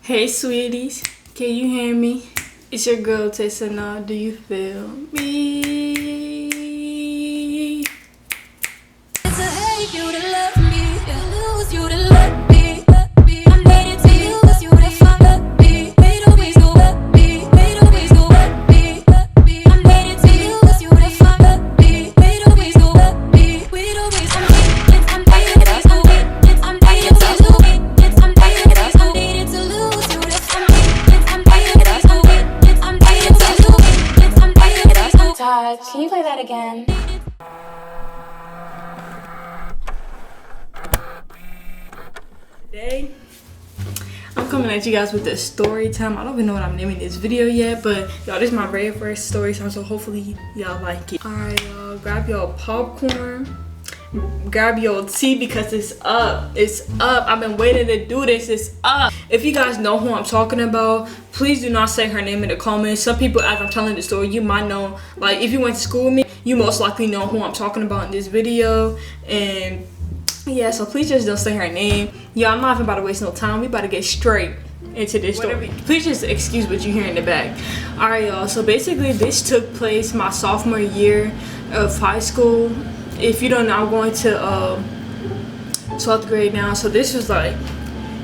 Hey sweeties, can you hear me? It's your girl Tessa. Now, do you feel me? It's a hate you to love me, lose you to love me. I'm waiting to use you to fuck me. Wait always go up me, wait always go up me. I'm waiting to use you to fuck me. Wait always go up me, wait always go up me. I'm waiting to go up. I'm waiting to go up. I'm waiting to go. Waiting to lose you to fuck me. I'm waiting to go up. I'm waiting to go up. I'm waiting to go. Todd, can you play that again? Today, I'm coming at you guys with the story time. I don't even know what I'm naming this video yet, but y'all, this is my very first story time, so hopefully y'all like it. Alright, y'all, grab your popcorn, grab your tea because it's up. It's up. I've been waiting to do this. It's up. If you guys know who I'm talking about, please do not say her name in the comments. Some people, as I'm telling the story, you might know. Like, if you went to school with me, you most likely know who I'm talking about in this video. And yeah, so please just don't say her name. Yeah, I'm not even about to waste no time. We about to get straight into this story. Please just excuse what you hear in the back. Alright, y'all, so basically this took place my sophomore year of high school. If you don't know, I'm going to 12th grade now. So this was like,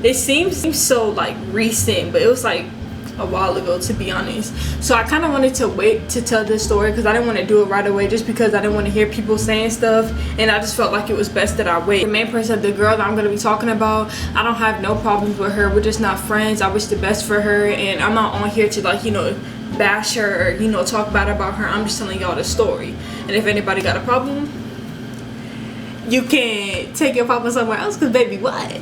it seems so like recent, but it was like a while ago, to be honest. So I kind of wanted to wait to tell this story because I didn't want to do it right away, just because I didn't want to hear people saying stuff, and I just felt like it was best that I wait. The main person, the girl that I'm going to be talking about, I don't have no problems with her. We're just not friends. I wish the best for her, and I'm not on here to, like, you know, bash her or, you know, talk bad about her. I'm just telling y'all the story, and if anybody got a problem, you can take your problem somewhere else, because baby, what?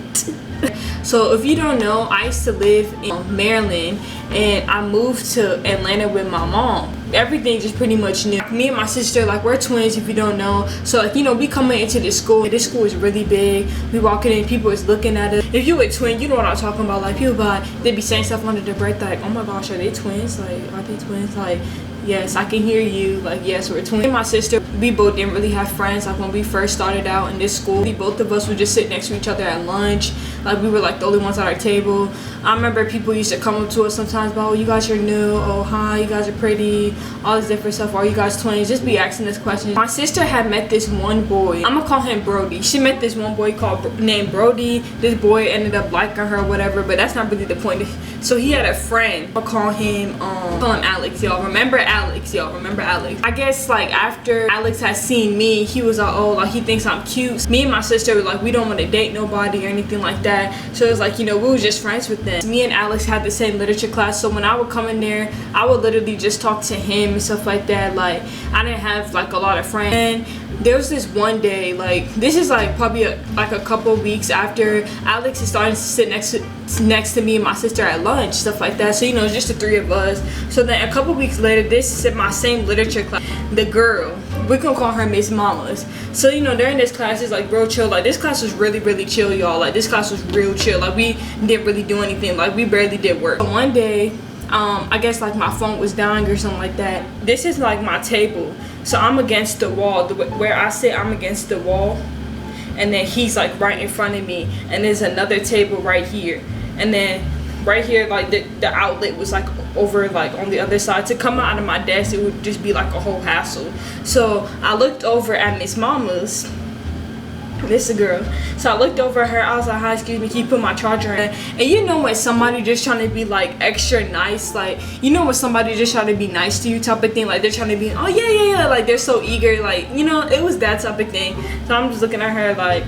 So if you don't know, I used to live in Maryland, and I moved to Atlanta with my mom. Everything just pretty much new. Me and my sister, like, we're twins, if you don't know. So, like, you know, we coming into this school, and this school is really big. We walking in, people is looking at us. If you a twin, you know what I'm talking about. Like, people they be saying stuff under their breath, like, oh my gosh, are they twins? Like, are they twins? Like, yes, I can hear you. Like, yes, we're twins. Me and my sister, we both didn't really have friends. Like, when we first started out in this school, both of us would just sit next to each other at lunch. Like, we were like the only ones at our table. I remember people used to come up to us sometimes about, oh, you guys are new, oh, hi, you guys are pretty, all this different stuff. Are you guys twins? Just be asking this question. My sister had met this one boy. I'm gonna call him Brody. She met this one boy named Brody. This boy ended up liking her or whatever, but that's not really the point. So he had a friend. I'll call him Alex, y'all. Remember Alex, y'all. Remember Alex. I guess, like, after Alex had seen me, he was like, oh, like, he thinks I'm cute. Me and my sister were like, we don't want to date nobody or anything like that. So it was like, you know, we were just friends with them. Me and Alex had the same literature class, so when I would come in there, I would literally just talk to him and stuff like that. Like, I didn't have like a lot of friends. And there was this one day, like, this is like probably like a couple weeks after Alex is starting to sit next to me and my sister at lunch, stuff like that. So, you know, it's just the three of us. So then a couple weeks later, this is my same literature class. The girl, we're gonna call her Miss Mamas. So, you know, during this class, it's like real chill. Like, this class was really, really chill, y'all. Like, this class was real chill. Like, we didn't really do anything. Like, we barely did work. So one day, I guess like my phone was dying or something like that. This is like my table. So I'm against the wall. Where I sit, I'm against the wall. And then he's like right in front of me. And there's another table right here. And then right here, like the outlet was like over like on the other side. To come out of my desk, it would just be like a whole hassle. So I looked over at Miss Mama's. This is a girl. So I looked over at her. I was like, hi, excuse me, can you put my charger in? And you know when somebody just trying to be like extra nice, like, you know when somebody just trying to be nice to you type of thing, like they're trying to be, oh yeah, like they're so eager, like, you know, it was that type of thing. So I'm just looking at her like,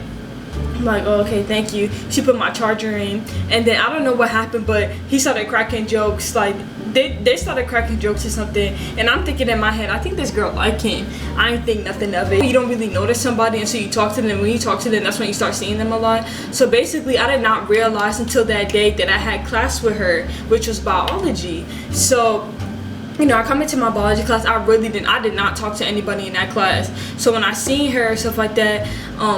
oh, okay, thank you. She put my charger in, and then I don't know what happened, but he started cracking jokes. Like, they started cracking jokes or something, and I'm thinking in my head, I think this girl like him. I ain't think nothing of it. You don't really notice somebody until you talk to them. When you talk to them, that's when you start seeing them a lot. So basically, I did not realize until that day that I had class with her, which was biology. So, you know, I come into my biology class, I did not talk to anybody in that class. So when I seen her, stuff like that,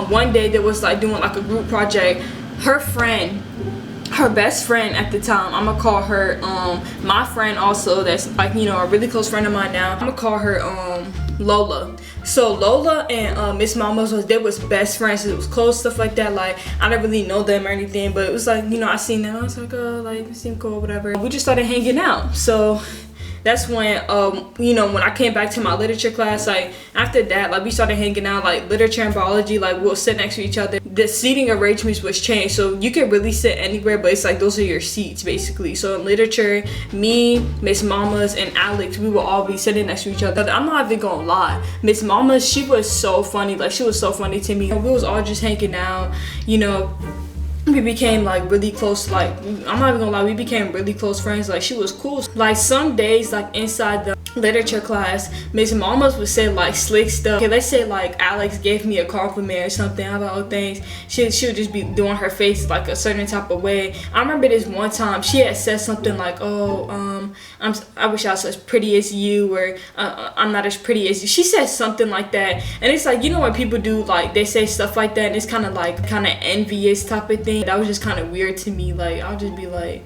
one day they was like doing like a group project. Her friend, her best friend at the time, I'm gonna call her my friend also, that's like, you know, a really close friend of mine now. I'm gonna call her Lola. So Lola and Miss Mamas was best friends. It was close, stuff like that. Like I didn't really know them or anything, but it was like, you know, I seen them. I was like, oh, like it seemed cool, whatever. We just started hanging out. So that's when you know, when I came back to my literature class, like after that, like we started hanging out, like literature and biology, like we'll sit next to each other. The seating arrangements was changed, so you can really sit anywhere, but it's like those are your seats basically. So in literature, me, Miss Mamas, and Alex, we will all be sitting next to each other. I'm not even gonna lie, Miss Mamas, she was so funny. Like she was so funny to me. We was all just hanging out, you know. We became like really close. Like I'm not even gonna lie, we became really close friends. Like she was cool. Like some days, like inside the literature class, Miss Mamas would say like slick stuff. Okay, let's say like Alex gave me a compliment or something about things. She would just be doing her face like a certain type of way. I remember this one time she had said something like, oh, I wish I was as pretty as you, or I'm not as pretty as you. She said something like that, and it's like, you know, when people do like they say stuff like that, and it's kind of envious type of thing. That was just kind of weird to me. Like I'll just be like,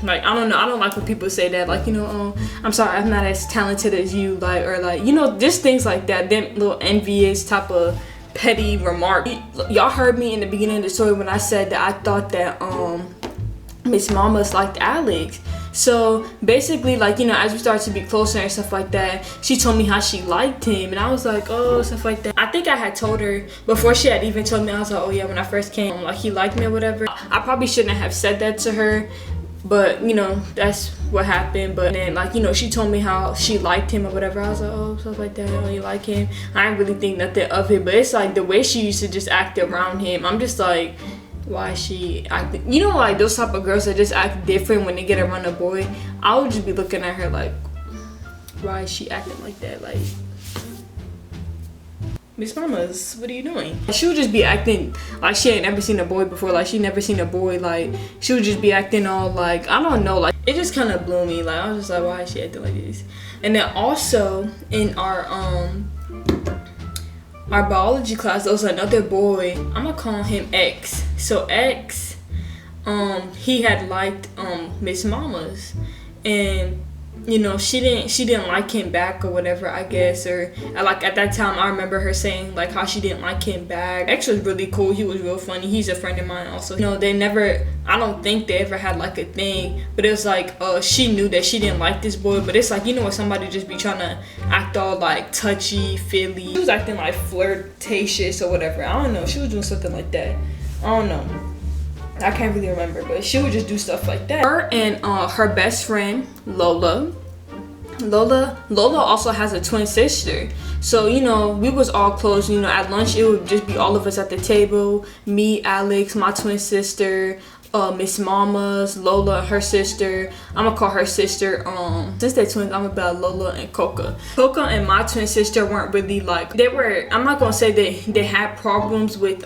like I don't know, I don't like when people say that, like, you know, oh, I'm sorry, I'm not as talented as you, like, or like, you know, just things like that, them little envious type of petty remark. Y'all heard me in the beginning of the story when I said that I thought that Miss Mamas liked Alex. So basically, like, you know, as we started to be closer and stuff like that, she told me how she liked him, and I was like, oh, stuff like that. I think I had told her before she had even told me. I was like, oh yeah, when I first came, like, he liked me or whatever. I probably shouldn't have said that to her, but you know, that's what happened. But then, like, you know, she told me how she liked him or whatever. I was like, oh, stuff like that, oh, you like him. I didn't really think nothing of it, but it's like the way she used to just act around him, I'm just like, why is she acting, you know, like those type of girls that just act different when they get around a boy. I would just be looking at her like, why is she acting like that? Like, Miss Mamas, what are you doing? She would just be acting like she ain't never seen a boy before. Like she never seen a boy. Like she would just be acting all like, I don't know, like it just kind of blew me. Like I was just like, why is she acting like this? And then also in our biology class, there was another boy. I'm gonna call him X. So X, he had liked Miss Mamas, and you know, she didn't like him back or whatever, I guess. Or like at that time, I remember her saying like how she didn't like him back. X was really cool. He was real funny. He's a friend of mine also. You know, they never, I don't think they ever had like a thing, but it was like she knew that she didn't like this boy. But it's like, you know, when somebody just be trying to act all like touchy feely. She was acting like flirtatious or whatever. I don't know. She was doing something like that. I don't know. I can't really remember, but she would just do stuff like that. Her and her best friend Lola also has a twin sister. So, you know, we was all close. You know, at lunch it would just be all of us at the table. Me, Alex, my twin sister, Miss Mamas, Lola, her sister. I'm gonna call her sister, since they're twins, I'm about Lola and Coca. Coca and my twin sister weren't really like, they were, I'm not gonna say they had problems with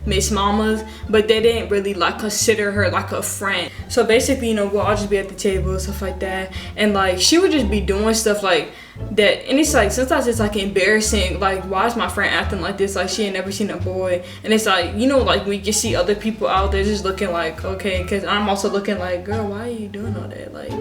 Miss Mamas, but they didn't really like consider her like a friend. So basically, you know, we'll all just be at the table and stuff like that, and like she would just be doing stuff like that, and it's like sometimes it's like embarrassing. Like, why is my friend acting like this? Like she ain't never seen a boy. And it's like, you know, like we just see other people out there just looking like, okay, because I'm also looking like, girl, why are you doing all that? Like,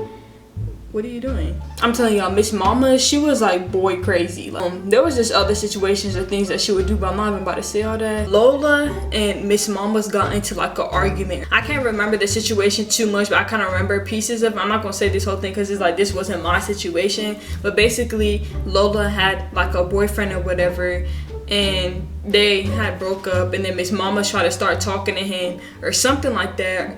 what are you doing? I'm telling y'all, Miss Mama, she was like boy crazy. Like, there was just other situations or things that she would do, but I'm not even about to say all that. Lola and Miss Mama's got into like an argument. I can't remember the situation too much, but I kind of remember pieces of it. I'm not gonna say this whole thing because it's like this wasn't my situation, but basically Lola had like a boyfriend or whatever, and they had broke up, and then Miss Mama tried to start talking to him or something like that.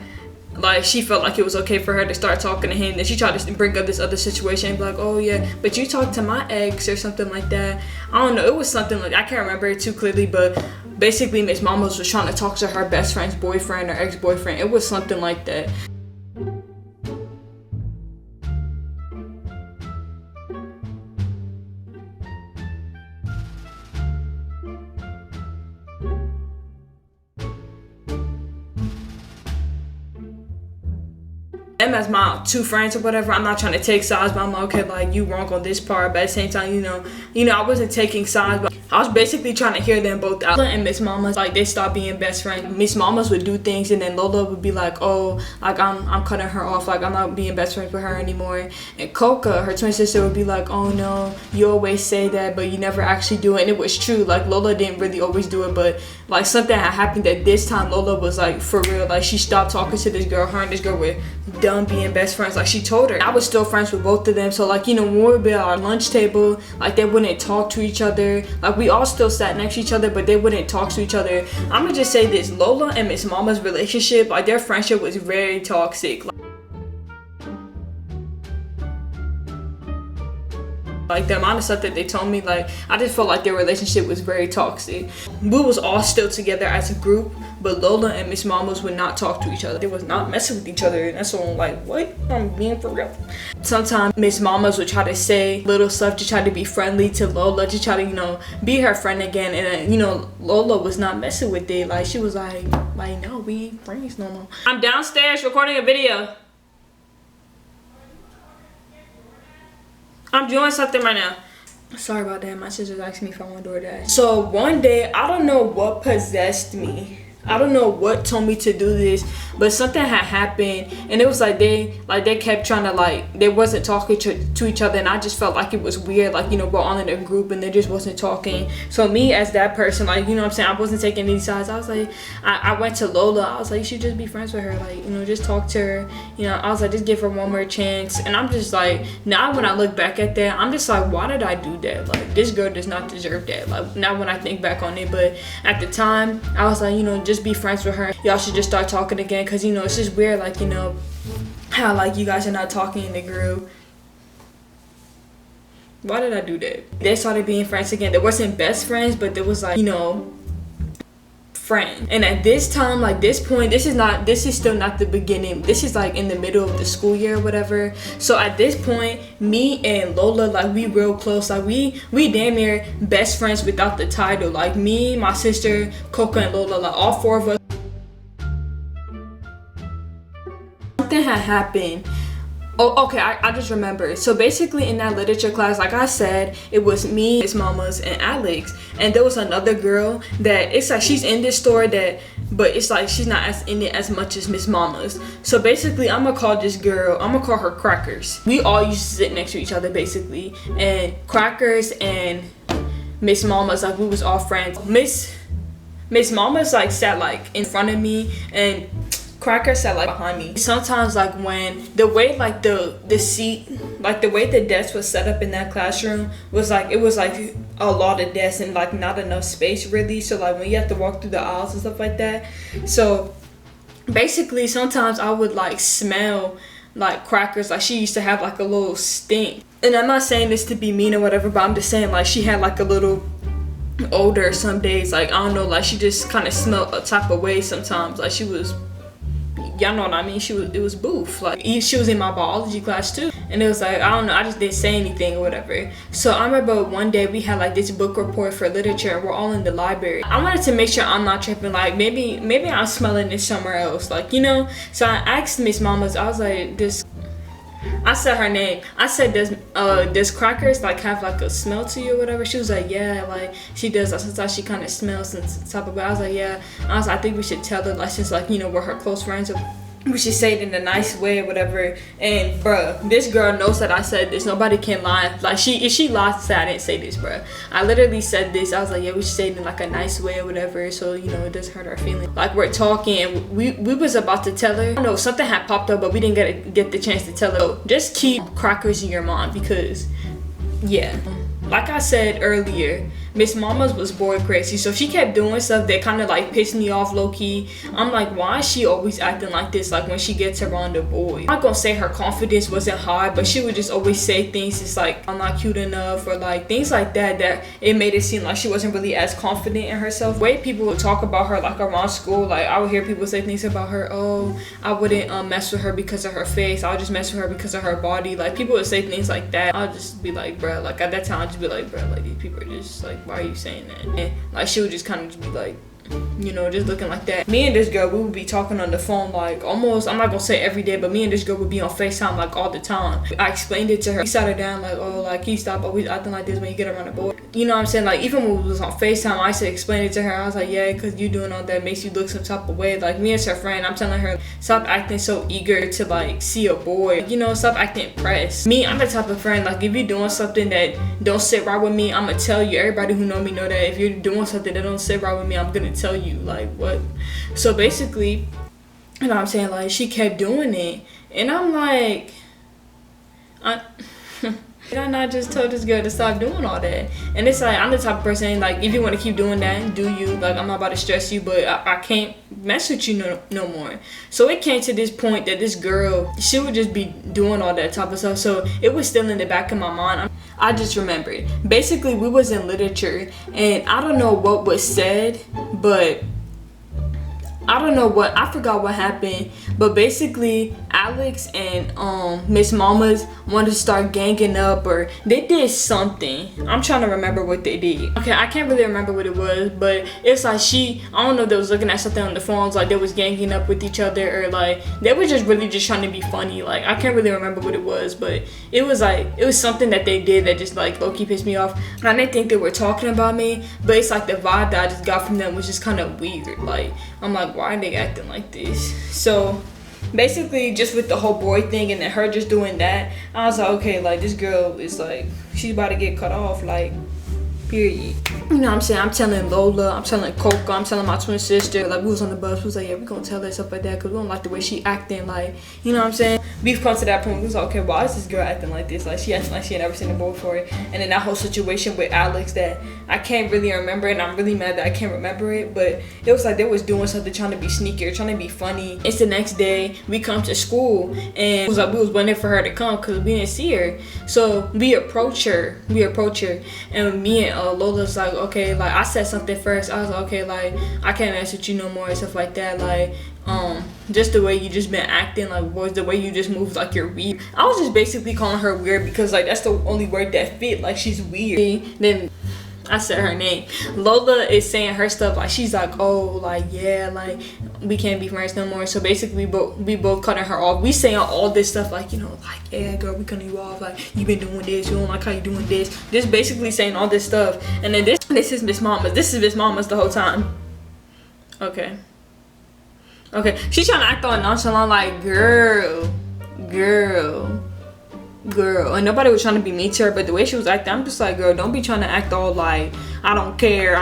Like she felt like it was okay for her to start talking to him. Then she tried to bring up this other situation and be like, oh yeah, but you talked to my ex or something like that. I don't know, it was something like, I can't remember it too clearly, but basically Miss Mamas was trying to talk to her best friend's boyfriend or ex-boyfriend. It was something like that. Them as my two friends or whatever, I'm not trying to take sides, but I'm like, okay, like you wrong on this part, but at the same time, you know, I wasn't taking sides. But I was basically trying to hear them both out. Lola and Miss Mama's, like, they stopped being best friends. Miss Mama's would do things, and then Lola would be like, oh, like, I'm cutting her off, like, I'm not being best friends with her anymore. And Coca, her twin sister, would be like, oh no, you always say that, but you never actually do it. And it was true, like, Lola didn't really always do it, but like something had happened that this time Lola was like, for real, like, she stopped talking to this girl. Her and this girl were done being best friends. Like, she told her. I was still friends with both of them, so like, you know, when we would be at our lunch table, like, they wouldn't talk to each other. Like, we all still sat next to each other, but they wouldn't talk to each other. I'm gonna just say this, Lola and Miss Mama's relationship, like, their friendship was very toxic. Like, the amount of stuff that they told me, like, I just felt like their relationship was very toxic. We was all still together as a group, but Lola and Miss Mama's would not talk to each other. They was not messing with each other, and that's why I'm like, what? I'm being for real. Sometimes Miss Mama's would try to say little stuff to try to be friendly to Lola, to try to, you know, be her friend again. And, you know, Lola was not messing with it. Like, she was like, no, we ain't friends no more. I'm downstairs recording a video. I'm doing something right now. Sorry about that. My sister's asking me if I want DoorDash. So one day, I don't know what possessed me. I don't know what told me to do this, but something had happened, and it was like they kept trying to, like, they wasn't talking to each other, and I just felt like it was weird. Like, you know, we're all in a group and they just wasn't talking. So me as that person, like, you know what I'm saying, I wasn't taking any sides. I was like, I went to Lola. I was like, you should just be friends with her, like, you know, just talk to her. You know, I was like, just give her one more chance. And I'm just like, now when I look back at that, I'm just like, why did I do that? Like, this girl does not deserve that. Like, now when I think back on it, but at the time, I was like, you know, just be friends with her. Y'all should just start talking again, because, you know, it's just weird, like, you know, how, like, you guys are not talking in the group. Why did I do that? They started being friends again. They wasn't best friends, but there was, like, you know, friend. And at this time, like, this point, this is still not the beginning. This is like in the middle of the school year or whatever. So at this point, me and Lola, like, we real close. Like, we damn near best friends without the title. Like, me, my sister, Coca, and Lola, like, all four of us. Something had happened. Oh, okay, I just remembered. So basically in that literature class, like I said, it was me, Miss Mama's, and Alex. And there was another girl that, it's like, she's in this story that, but it's like she's not as in it as much as Miss Mama's. So basically, I'm gonna call this girl, I'm gonna call her Crackers. We all used to sit next to each other, basically. And Crackers and Miss Mama's, like, we was all friends. Miss Mama's, like, sat, like, in front of me, and Cracker sat, like, behind me. Sometimes, like, when the way, like, the seat, like, the way the desk was set up in that classroom was like, it was like a lot of desks and, like, not enough space really. So, like, when you have to walk through the aisles and stuff like that, so basically sometimes I would, like, smell like Crackers. Like, she used to have, like, a little stink. And I'm not saying this to be mean or whatever, but I'm just saying, like, she had, like, a little odor some days. Like, I don't know, like, she just kind of smelled a type of way sometimes. Like, she was, y'all know what I mean, it was boof. Like, she was in my biology class too, and it was like, I don't know, I just didn't say anything or whatever. So I remember one day we had, like, this book report for literature, and we're all in the library. I wanted to make sure I'm not tripping, like, maybe I'm smelling this somewhere else, like, you know. So I asked Miss Mama's, I was like, I said her name. I said, does Crackers, like, have, like, a smell to you or whatever? She was like, yeah, like, she does. Like, sometimes she kind of smells some type of way. I was like, yeah. I think we should tell her, like, since, like, you know, we're her close friends, we should say it in a nice way or whatever. And bruh, this girl knows that I said this. Nobody can lie. Like, if she lies to say I didn't say this, bruh. I literally said this. I was like, yeah, we should say it in, like, a nice way or whatever, so, you know, it doesn't hurt our feelings. Like, we're talking, and we was about to tell her. I don't know, something had popped up, but we didn't get the chance to tell her. So just keep Crackers in your mind, because, yeah, like I said earlier, Miss Mama's was boy crazy, so she kept doing stuff that kind of, like, pissed me off low-key. I'm like, why is she always acting like this, like, when she gets around the boys? I'm not gonna say her confidence wasn't high, but she would just always say things just like, I'm not cute enough, or, like, things like that it made it seem like she wasn't really as confident in herself. The way people would talk about her, like, around school, like, I would hear people say things about her, oh, I wouldn't mess with her because of her face, I'll just mess with her because of her body. Like, people would say things like that. I'll just be like, bruh, like, at that time I'd just be like, bruh, like, these people are just like, why are you saying that? And, like, she would just kind of just be like, you know, just looking like that. Me and this girl, we would be talking on the phone, like, almost, I'm not gonna say every day, but me and this girl would be on FaceTime, like, all the time. I explained it to her. We sat her down, like, oh, like, can you stop always acting like this when you get around the boy? you know what I'm saying, like even when we was on FaceTime, I used to explain it to her. I was like, yeah, because you doing all that makes you look some type of way. Like me as her friend, I'm telling her, stop acting so eager to like see a boy, you know, stop acting impressed. Me, I'm the type of friend, like if you're doing something that don't sit right with me, I'm gonna tell you. Everybody who know me know that if you're doing something that don't sit right with me, I'm gonna tell you, like what. So basically, you know what I'm saying, like she kept doing it, and I'm like, I not just told this girl to stop doing all that. And it's like, I'm the type of person, like if you want to keep doing that, do you. Like I'm not about to stress you, but I can't mess with you no more. So it came to this point that this girl, she would just be doing all that type of stuff. So it was still in the back of my mind. I just remembered, basically we was in literature, and I don't know what was said, but I don't know what, I forgot what happened, but basically Alex and Miss Mamas wanted to start ganging up, or they did something. I'm trying to remember what they did. Okay, I can't really remember what it was, but it's like I don't know, they was looking at something on the phones, like they was ganging up with each other, or like they were just really just trying to be funny. Like I can't really remember what it was, but it was like, it was something that they did that just like low-key pissed me off. I didn't think they were talking about me, but it's like the vibe that I just got from them was just kind of weird. Like I'm like, why are they acting like this? So basically just with the whole boy thing and then her just doing that, I was like, okay, like this girl is like, she's about to get cut off, like period. You know what I'm saying? I'm telling Lola, I'm telling Coco, I'm telling my twin sister. Like we was on the bus, we was like, yeah, we gonna tell her stuff like that because we don't like the way she acting. Like, you know what I'm saying? We've come to that point. We was like, okay, why is this girl acting like this? Like she acting like she had never seen a boy before. And then that whole situation with Alex that I can't really remember, and I'm really mad that I can't remember it. But it was like they was doing something, trying to be sneaky or trying to be funny. It's the next day, we come to school, and it was like we was waiting for her to come because we didn't see her. So we approach her, and me and Lola's like, okay, like I said something first. I was like, okay, like I can't mess with you no more and stuff like that. Like just the way you just been acting, like was the way you just moved, like you're weird. I was just basically calling her weird because like that's the only word that fit. Like she's weird. Then I said her name. Lola is saying her stuff, like she's like, oh, like yeah, like we can't be friends no more. So basically we both cutting her off. We saying all this stuff, like, you know, like, yeah girl, we cutting you off, like you been doing this, you don't like how you doing this. Just basically saying all this stuff. And then this is Miss Mama's. This is Miss Mama's the whole time. Okay, she's trying to act all nonchalant, like girl, and nobody was trying to be mean to her, but the way she was acting, I'm just like, girl, don't be trying to act all like I don't care,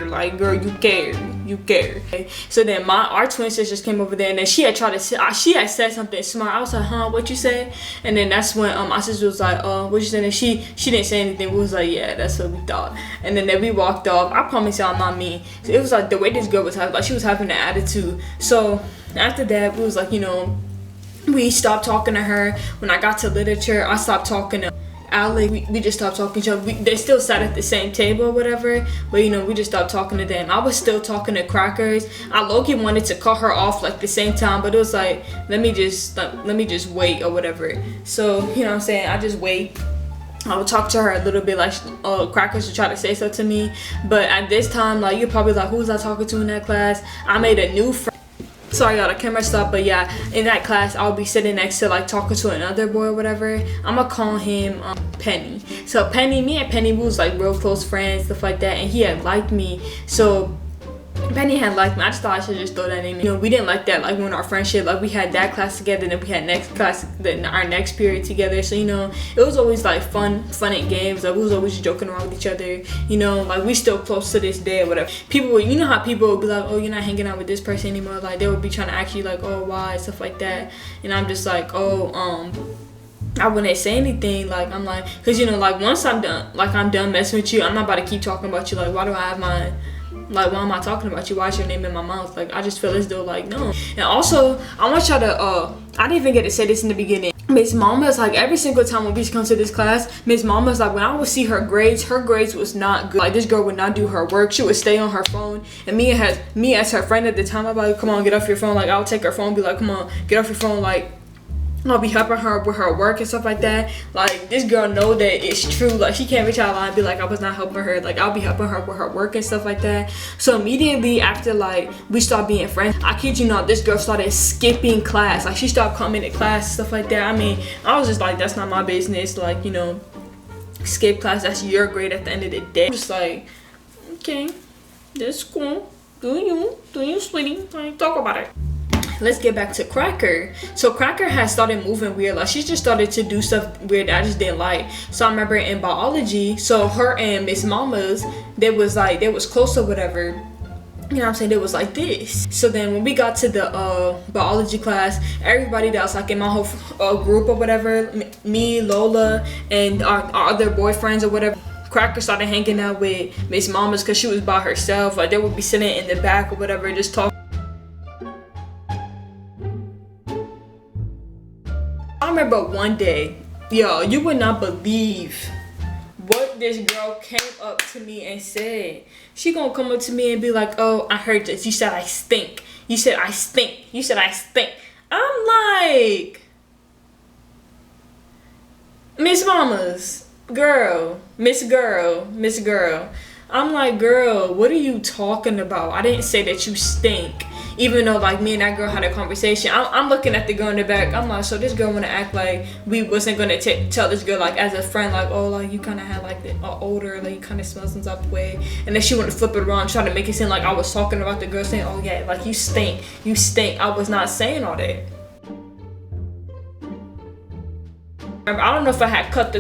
like girl, you care. Okay? So then our twin sisters came over there, and then she had said something smart. I was like, huh, what you said? And then that's when my sister was like, what you said? And she didn't say anything. We was like, yeah, that's what we thought. And then we walked off. I promise y'all, not me. So it was like the way this girl was having, like she was having an attitude. So after that, we was like, you know, we stopped talking to her. When I got to literature, I stopped talking to Alex. We just stopped talking to each other. They still sat at the same table or whatever, but you know, we just stopped talking to them. I was still talking to Crackers. I low-key wanted to cut her off like the same time, but it was like, let me just wait or whatever. So you know what I'm saying, I just wait. I would talk to her a little bit, like Crackers would try to say stuff to me, but at this time, like you're probably like, who was I talking to in that class? I made a new friend. Sorry y'all, the camera stopped, but yeah, in that class I'll be sitting next to like talking to another boy or whatever. I'm gonna call him Penny. So me and Penny, we was like real close friends, stuff like that, and he had liked me. So Penny had liked me. I just thought I should just throw that in. You know, we didn't like that, like when our friendship, like we had that class together, and then we had next class, then our next period together. So you know, it was always like fun and games. Like we was always joking around with each other. You know, like we still close to this day or whatever. People would, you know how people would be like, oh, you're not hanging out with this person anymore. Like they would be trying to ask you like, oh, why, stuff like that. And I'm just like, oh, I wouldn't say anything. Like I'm like, cause you know, like once I'm done messing with you, I'm not about to keep talking about you. Like why do I have my, like why am I talking about you? Why is your name in my mouth? Like I just feel as though like no. And also I want y'all to I didn't even get to say this in the beginning. Miss Mama's like every single time when we come to this class, Miss Mama's like when I would see her grades was not good. Like this girl would not do her work. She would stay on her phone. And me as her friend at the time, I'd be like, come on, get off your phone. Like I'll take her phone and be like, come on, get off your phone. Like I'll be helping her with her work and stuff like that. Like this girl know that it's true. Like she can't reach out line and be like I was not helping her. Like I'll be helping her with her work and stuff like that. So immediately after like we stopped being friends, I kid you not, this girl started skipping class. Like she stopped coming to class, stuff like that. I mean, I was just like, that's not my business. Like, you know, skip class, that's your grade at the end of the day. I'm just like, okay, that's cool. Do you, sweetie? Like, talk about it. Let's get back to Cracker. So Cracker has started moving weird. Like, she just started to do stuff weird that I just didn't like. So I remember in biology, so her and Miss Mama's, they was close or whatever. You know what I'm saying? It was like this. So then when we got to the biology class, everybody that was like in my whole group or whatever, me, Lola, and our other boyfriends or whatever, Cracker started hanging out with Miss Mama's because she was by herself. Like, they would be sitting in the back or whatever, just talking. I remember one day, yo, you would not believe what this girl came up to me and said. She gonna come up to me and be like, oh, I heard this. You said I stink. You said I stink. You said I stink. I'm like, Miss Mama's girl, Miss Girl. I'm like, girl, what are you talking about? I didn't say that you stink. Even though, like, me and that girl had a conversation, I'm looking at the girl in the back. I'm like, so this girl wanna act like we wasn't gonna tell this girl, like, as a friend, like, oh, like, you kind of had like the odor, like, you kind of smell some type of way. And then she wanna flip it around, try to make it seem like I was talking about the girl, saying, oh yeah, like, you stink. I was not saying all that. I don't know if I had cut the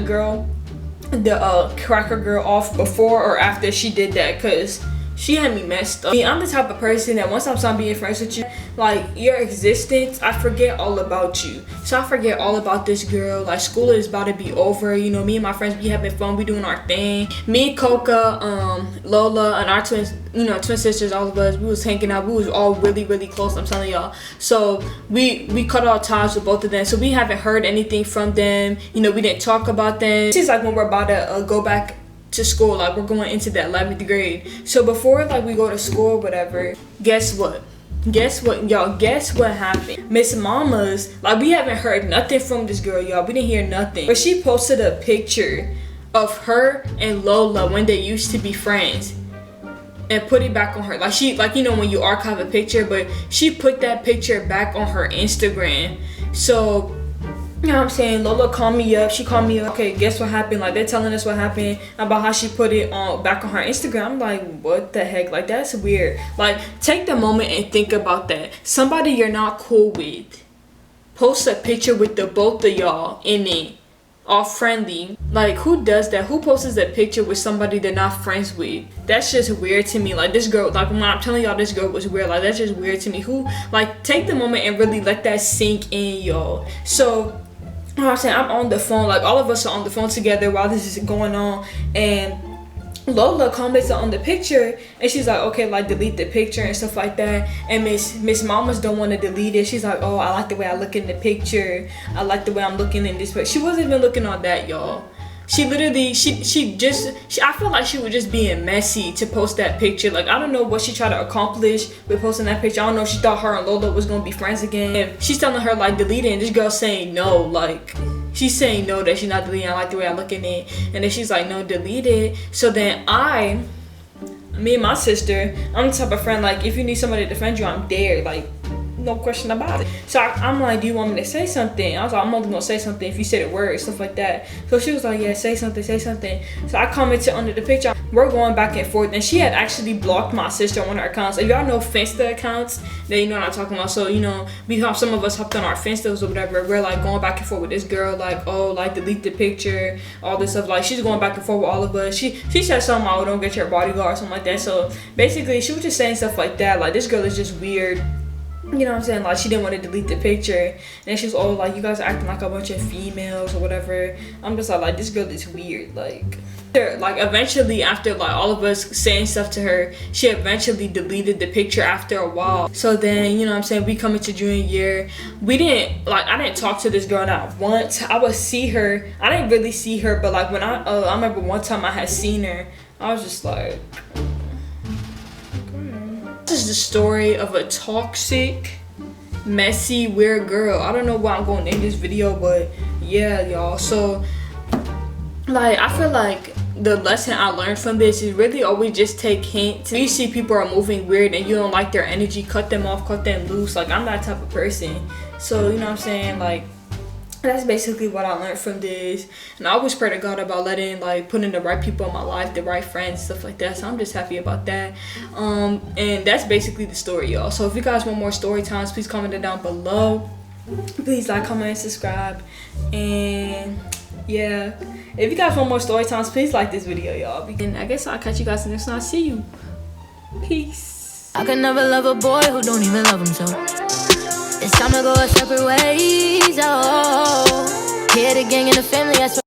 Cracker girl off before or after she did that, cause she had me messed up. I mean, I'm the type of person that once I'm being friends with you, like, your existence, I forget all about you. So I forget all about this girl. Like, school is about to be over. You know, me and my friends be having fun. We doing our thing. Me, Coca, Lola, and our twin sisters, all of us, we was hanging out. We was all really, really close, I'm telling y'all. So we cut all ties with both of them. So we haven't heard anything from them. You know, we didn't talk about them. This is like when we're about to go back to school, like, we're going into that 11th grade. So before, like, we go to school or whatever, guess what y'all, guess what happened? Miss Mama's, like, we haven't heard nothing from this girl, y'all. We didn't hear nothing, but she posted a picture of her and Lola when they used to be friends and put it back on her, like, she, like, you know, when you archive a picture, but she put that picture back on her Instagram. So, you know what I'm saying, Lola called me up. She called me up. Okay, guess what happened? Like, they're telling us what happened about how she put it back on her Instagram. I'm like, what the heck? Like, that's weird. Like, take the moment and think about that. Somebody you're not cool with posts a picture with the both of y'all in it, all friendly. Like, who does that? Who posts a picture with somebody they're not friends with? That's just weird to me. Like, this girl, like, when I'm telling y'all this girl was weird, like, that's just weird to me. Who, like, take the moment and really let that sink in, y'all. So, you know what I'm saying, I'm on the phone, like, all of us are on the phone together while this is going on, and Lola comments on the picture, and she's like, okay, like, delete the picture and stuff like that. And Miss Mama's don't want to delete it. She's like, oh, I like the way I look in the picture. I like the way I'm looking in this picture. She wasn't even looking on that, y'all. She literally, I feel like she was just being messy to post that picture. Like, I don't know what she tried to accomplish with posting that picture. I don't know if she thought her and Lola was gonna be friends again. And she's telling her, like, delete it, and this girl saying no. Like, she's saying no, that she's not deleting. I like the way I look in it. And then she's like, no, delete it. So then me and my sister, I'm the type of friend, like, if you need somebody to defend you, I'm there. Like, no question about it. So I'm like, do you want me to say something? I was like, I'm only gonna say something if you said a word, stuff like that. So she was like, yeah, say something. So I commented under the picture. We're going back and forth, and she had actually blocked my sister on one of her accounts. If y'all know Finsta accounts, then you know what I'm talking about. So, you know, some of us hopped on our Finstas or whatever. We're like going back and forth with this girl, like, oh, like, delete the picture, all this stuff. Like, she's going back and forth with all of us. She said something, oh, don't get your bodyguard or something like that. So basically, she was just saying stuff like that. Like, this girl is just weird. You know what I'm saying? Like, she didn't want to delete the picture, and she was all like, you guys are acting like a bunch of females or whatever. I'm just like, this girl is weird. Like, eventually, after, like, all of us saying stuff to her, she eventually deleted the picture after a while. So then, you know what I'm saying, we come into junior year, I didn't talk to this girl not once. I would see her, I didn't really see her, but, like, when I remember one time I had seen her, I was just like, this is the story of a toxic, messy, weird girl. I don't know why I'm going to end this video, but yeah, y'all. So, like, I feel like the lesson I learned from this is really always just take hints. If you see people are moving weird and you don't like their energy, cut them off, cut them loose. Like, I'm that type of person. So, you know what I'm saying? Like, that's basically what I learned from this. And I always pray to God about letting, like, putting the right people in my life, the right friends, stuff like that. So I'm just happy about that. And that's basically the story, y'all. So if you guys want more story times, please comment it down below. Please like, comment, and subscribe. And yeah, if you guys want more story times, please like this video, y'all. And I guess I'll catch you guys in the next one. I'll see you. Peace. I could never love a boy who don't even love himself. It's time to go our separate ways, oh. Here the gang and the family, I swear.